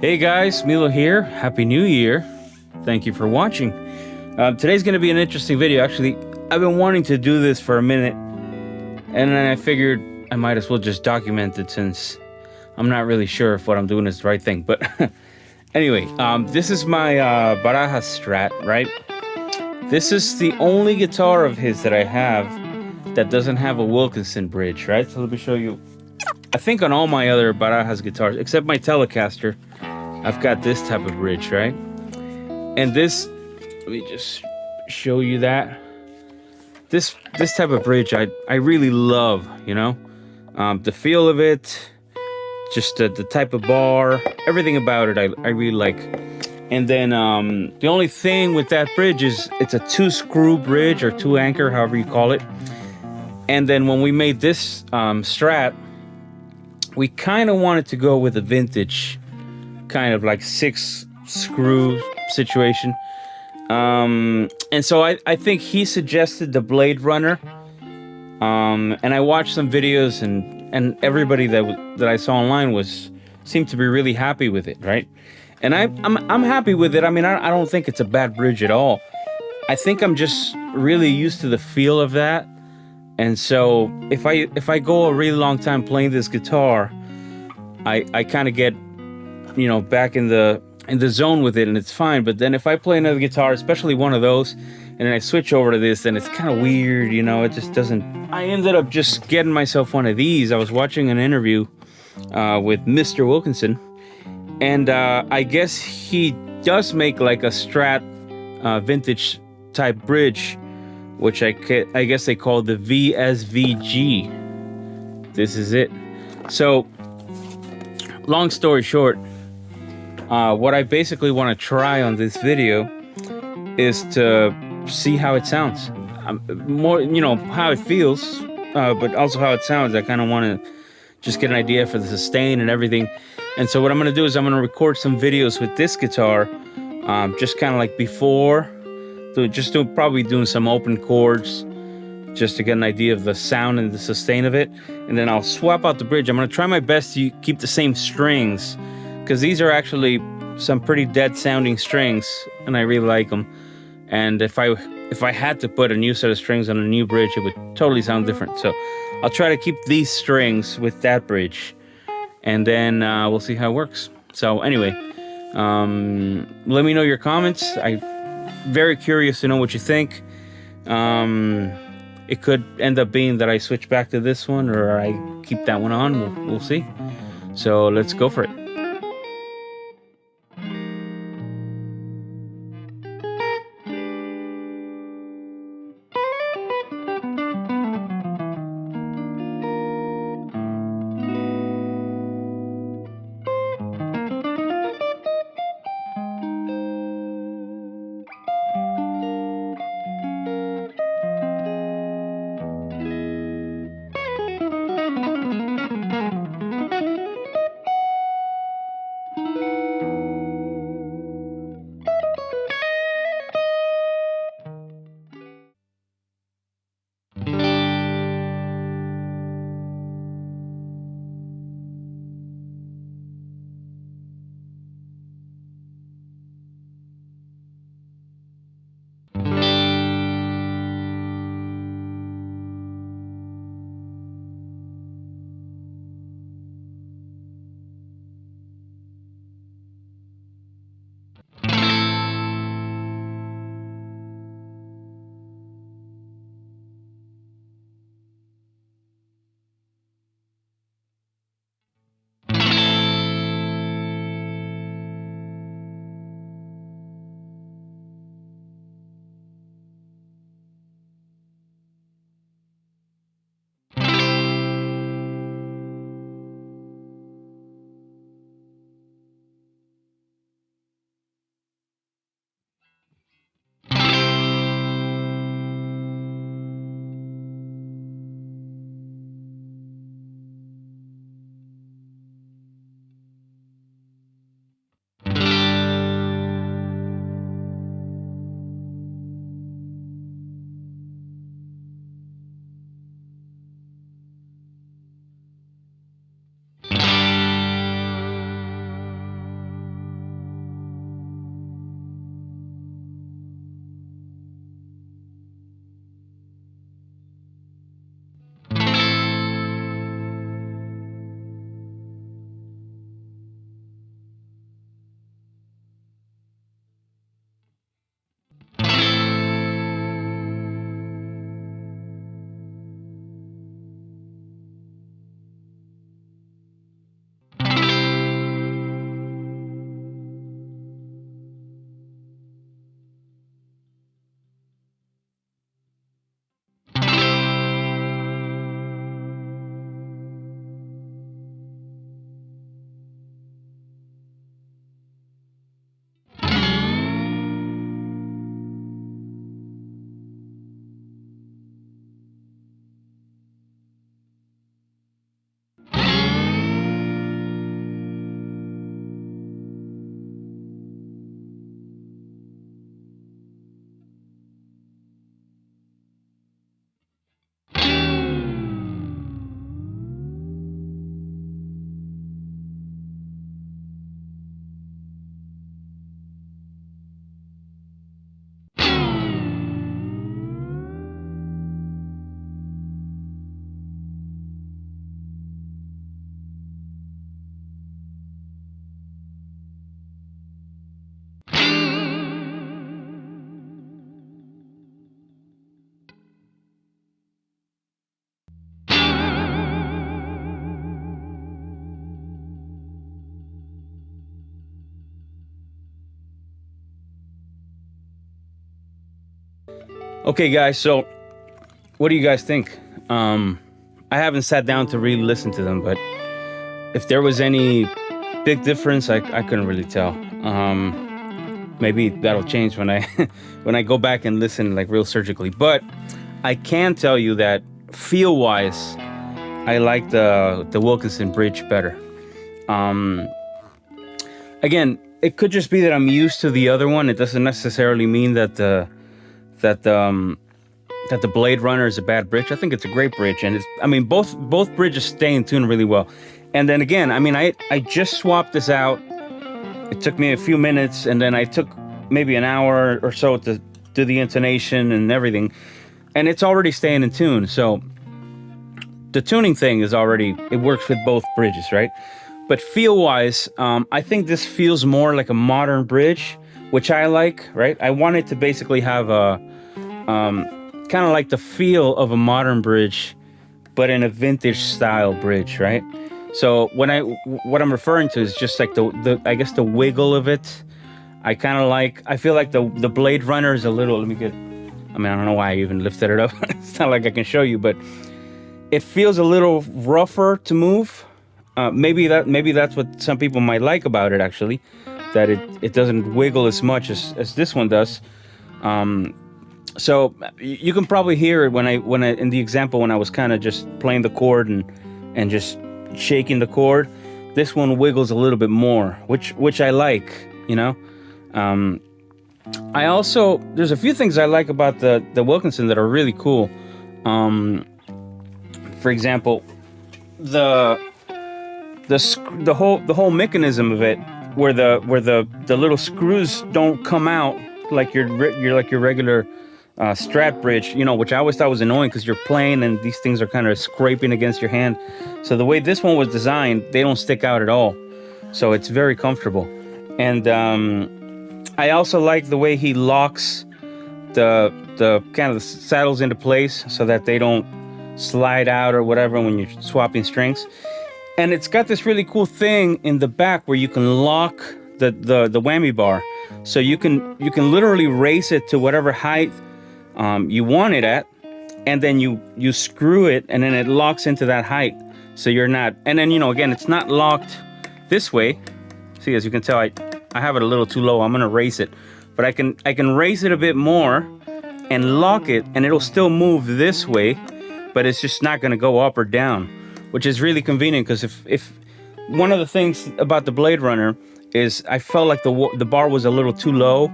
Hey guys, Milo here. Happy New Year. Thank you for watching. Today's going to be an interesting video. Actually, I've been wanting to do this for a minute, and then I figured I might as well just document it since I'm not really sure if what I'm doing is the right thing. But anyway, this is my Baraja Strat, right? This is the only guitar of his that I have that doesn't have a Wilkinson bridge, right? So let me show you. I think on all my other Barajas guitars, except my Telecaster, I've got this type of bridge, right? And this, let me just show you that. This type of bridge, I really love, you know? The feel of it, just the type of bar, everything about it, I really like. And then the only thing with that bridge is it's a 2-screw bridge or 2-anchor, however you call it. And then when we made this Strat, we kind of wanted to go with a vintage kind of like 6-screw situation. And so I think he suggested the BladeRunner. And I watched some videos, and everybody that I saw online seemed to be really happy with it, right? And I'm happy with it. I mean, I don't think it's a bad bridge at all. I think I'm just really used to the feel of that. And so if I go a really long time playing this guitar, I kind of get, you know, back in the zone with it, and it's fine. But then if I play another guitar, especially one of those, and then I switch over to this, then it's kind of weird, you know. It just doesn't. I ended up just getting myself one of these. I was watching an interview with Mr. Wilkinson, and I guess he does make like a Strat vintage type bridge, which I guess they call the VSVG. This is it. So, long story short, what I basically want to try on this video is to see how it sounds. More, you know, how it feels, but also how it sounds. I kind of want to just get an idea for the sustain and everything. And so what I'm going to do is I'm going to record some videos with this guitar, just kind of like before. Probably doing some open chords just to get an idea of the sound and the sustain of it. And then I'll swap out the bridge. I'm going to try my best to keep the same strings, because these are actually some pretty dead sounding strings, and I really like them. And if I had to put a new set of strings on a new bridge, it would totally sound different. So I'll try to keep these strings with that bridge, and then we'll see how it works. So anyway, let me know your comments. I'm very curious to know what you think. It could end up being that I switch back to this one, or I keep that one on. We'll see. So let's go for it. Okay, guys, so what do you guys think? I haven't sat down to really listen to them, but if there was any big difference, I couldn't really tell. Maybe that'll change when I when I go back and listen like real surgically. But I can tell you that feel-wise, I like the Wilkinson bridge better. Again, it could just be that I'm used to the other one. It doesn't necessarily mean that the BladeRunner is a bad bridge. I think it's a great bridge, and both bridges stay in tune really well. And then again, I just swapped this out. It took me a few minutes, and then I took maybe an hour or so to do the intonation and everything, and it's already staying in tune. So the tuning thing is already, it works with both bridges, right? But feel-wise, I think this feels more like a modern bridge, which I like, right? I want it to basically have a kind of like the feel of a modern bridge, but in a vintage style bridge, right? So what I'm referring to is just like I guess the wiggle of it. I feel like the BladeRunner is a little, I don't know why I even lifted it up. It's not like I can show you, but it feels a little rougher to move. Maybe that's what some people might like about it, actually, that it doesn't wiggle as much as this one does. So you can probably hear it when I in the example when I was kind of just playing the chord and just shaking the chord. This one wiggles a little bit more, which I like, you know. I also, there's a few things I like about the Wilkinson that are really cool. For example, the whole mechanism of it, where the little screws don't come out like your regular strat bridge, you know, which I always thought was annoying because you're playing and these things are kind of scraping against your hand. So the way this one was designed, they don't stick out at all. So it's very comfortable. And I also like the way he locks the kind of the saddles into place so that they don't slide out or whatever when you're swapping strings. And it's got this really cool thing in the back where you can lock the whammy bar. So you can literally raise it to whatever height you want it at, and then you screw it, and then it locks into that height. So you're not, and then, you know, again, it's not locked this way. See, as you can tell, I have it a little too low. I'm gonna raise it, but I can raise it a bit more and lock it, and it'll still move this way, but it's just not gonna go up or down, which is really convenient. Because if one of the things about the BladeRunner is I felt like the bar was a little too low,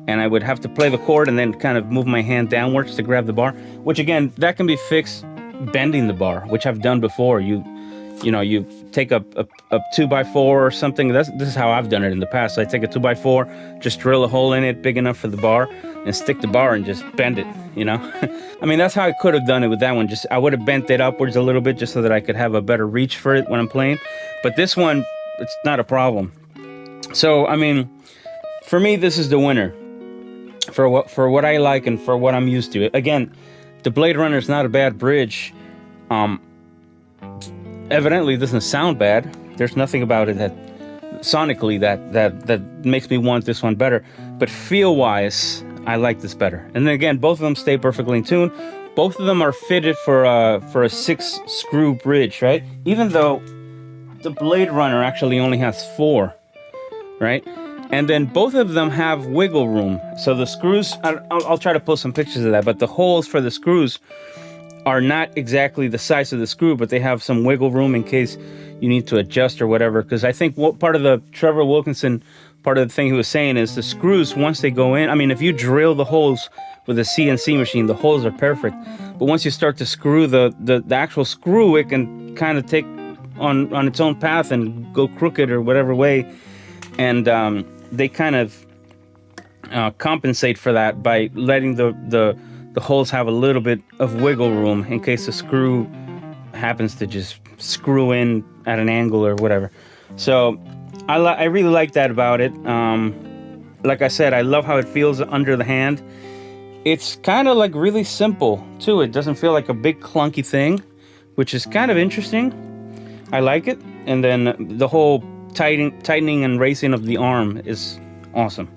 and I would have to play the chord and then kind of move my hand downwards to grab the bar, which again, that can be fixed bending the bar, which I've done before. You take a 2x4 or something. This is how I've done it in the past. I take a 2x4, just drill a hole in it big enough for the bar, and stick the bar and just bend it, you know? That's how I could have done it with that one. I would have bent it upwards a little bit just so that I could have a better reach for it when I'm playing. But this one, it's not a problem. So, for me, this is the winner for what I like and for what I'm used to. Again, the BladeRunner is not a bad bridge. Evidently, it doesn't sound bad. There's nothing about it that sonically that makes me want this one better. But feel-wise, I like this better. And then again, both of them stay perfectly in tune. Both of them are fitted for a 6-screw bridge, right? Even though the BladeRunner actually only has 4, right? And then both of them have wiggle room. So the screws, I'll try to post some pictures of that, but the holes for the screws are not exactly the size of the screw, but they have some wiggle room in case you need to adjust or whatever. Because I think what part of the Trevor Wilkinson, part of the thing he was saying is the screws, once they go in, if you drill the holes with a CNC machine, the holes are perfect. But once you start to screw the actual screw, it can kind of take on its own path and go crooked or whatever way. And they kind of compensate for that by letting the holes have a little bit of wiggle room in case the screw happens to just screw in at an angle or whatever. So I really like that about it. Like I said, I love how it feels under the hand. It's kind of like really simple too. It doesn't feel like a big clunky thing, which is kind of interesting. I like it. And then the whole tightening and racing of the arm is awesome.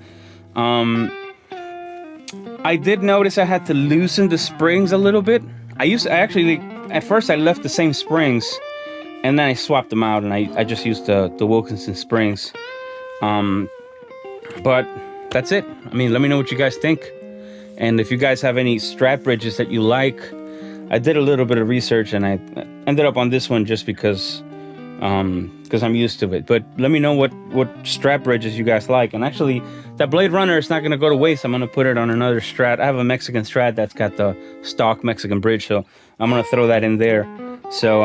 I did notice I had to loosen the springs a little bit. At first I left the same springs, and then I swapped them out, and I just used the Wilkinson springs. But that's it. I mean, let me know what you guys think. And if you guys have any strat bridges that you like, I did a little bit of research, and I ended up on this one just because I'm used to it. But let me know what strat bridges you guys like. And actually, that BladeRunner is not going to go to waste. I'm going to put it on another strat. I have a Mexican strat that's got the stock Mexican bridge, so I'm going to throw that in there. So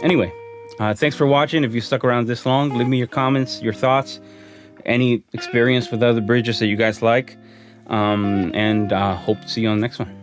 anyway, thanks for watching. If you stuck around this long, leave me your comments, your thoughts, any experience with other bridges that you guys like. And hope to see you on the next one.